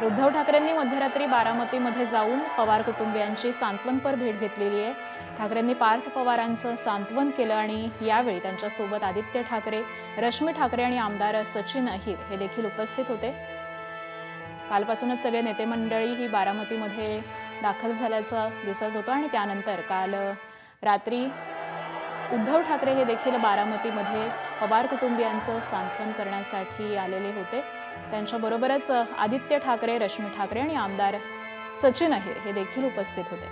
उद्धव ठाकरेंनी मध्यरात्री बारामतीमध्ये जाऊन पवार कुटुंबियांची सांत्वनपर भेट घेतलेली आहे। ठाकरेंनी पार्थ पवारांचं सांत्वन केलं आणि यावेळी त्यांच्यासोबत आदित्य ठाकरे, रश्मी ठाकरे आणि आमदार सचिन अहिर हे देखील उपस्थित होते। कालपासूनच सगळे नेते मंडळी ही बारामतीमध्ये दाखल झाल्याचं दिसत होतं आणि त्यानंतर काल रात्री उद्धव ठाकरे हे देखील बारामतीमध्ये पवार कुटुंबियांचं सांत्वन करण्यासाठी आलेले होते। त्यांच्याबरोबरच आदित्य ठाकरे, रश्मी ठाकरे आणि आमदार सचिन अहिर हे देखील उपस्थित होते।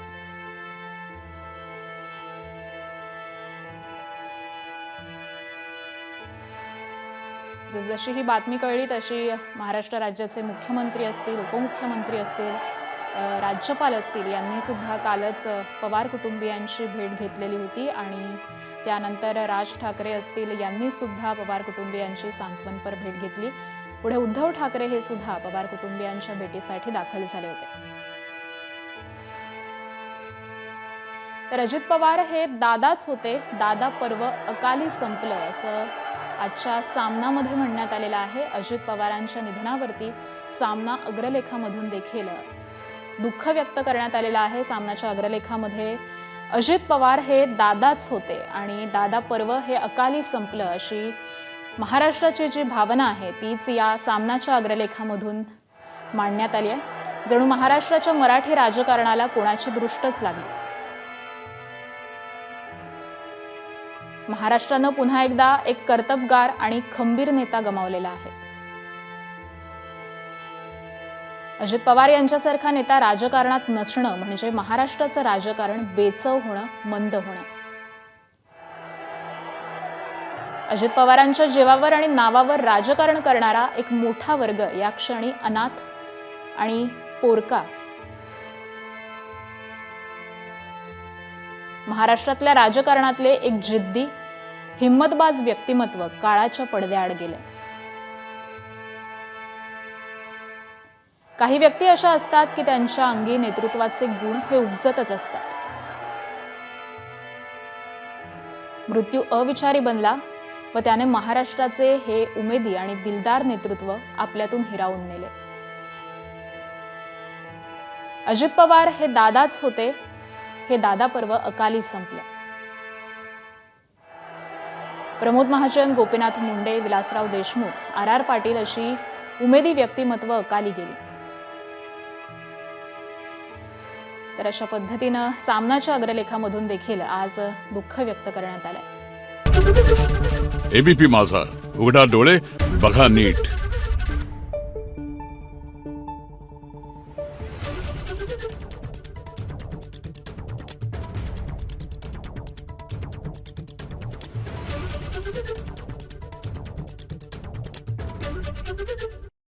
जशी ही बातमी कळली तशी महाराष्ट्र राज्याचे मुख्यमंत्री असतील, उपमुख्यमंत्री असतील, राज्यपाल असतील यांनी सुद्धा कालच पवार कुटुंबियांची भेट घेतलेली होती आणि त्यानंतर राज ठाकरे असतील यांनी सुद्धा पवार कुटुंबियांची सांत्वनपर भेट घेतली। पुढे उद्धव ठाकरे हे सुद्धा पवार कुटुंबियांच्या भेटीसाठी दाखल झाले होते। तर अजित पवार हे दादाच होते, दादा पर्व अकाली संपलं असं आजच्या सामनामध्ये म्हणण्यात आलेलं आहे। अजित पवारांच्या निधनावरती सामना अग्रलेखामधून देखील दुःख व्यक्त करण्यात आलेलं आहे। सामनाच्या अग्रलेखामध्ये अजित पवार हे दादाच होते आणि दादा पर्व हे अकाली संपलं अशी महाराष्ट्राची जी भावना आहे तीच या सामनाच्या अग्रलेखामधून मांडण्यात आली आहे। जणू महाराष्ट्राच्या मराठी राजकारणाला कोणाची दृष्टच लागली। महाराष्ट्रानं पुन्हा एकदा एक कर्तबगार आणि खंबीर नेता गमावलेला आहे। अजित पवार यांच्यासारखा नेता राजकारणात नसणं म्हणजे महाराष्ट्राचं राजकारण बेचव होणं, मंद होणं। अजित पवारांच्या जीवावर आणि नावावर राजकारण करणारा एक मोठा वर्ग या क्षणी अनाथ आणि पोरका महाराष्ट्रातल्या राजकारणातले एक जिद्दी, हिम्मतबाज व्यक्तिमत्व काळाच्या पडद्याआड गेले। काही व्यक्ती अशा असतात की त्यांच्या अंगी नेतृत्वाचे गुण हे उपजतच असतात। मृत्यू अविचारी बनला व त्याने महाराष्ट्राचे हे उमेदी आणि दिलदार नेतृत्व आपल्यातून हिरावून नेले। अजित पवार हे दादाच होते, हे दादा पर्व अकाली संपलं। प्रमोद महाजन, गोपीनाथ मुंडे, विलासराव देशमुख, आर पाटील अशी उमेदी व्यक्तिमत्व अकाली गेली। तर अशा पद्धतीनं सामनाच्या अग्रलेखामधून देखील आज दुःख व्यक्त करण्यात आलंय। एबीपी माझा, उघडा डोळे बघा नीट।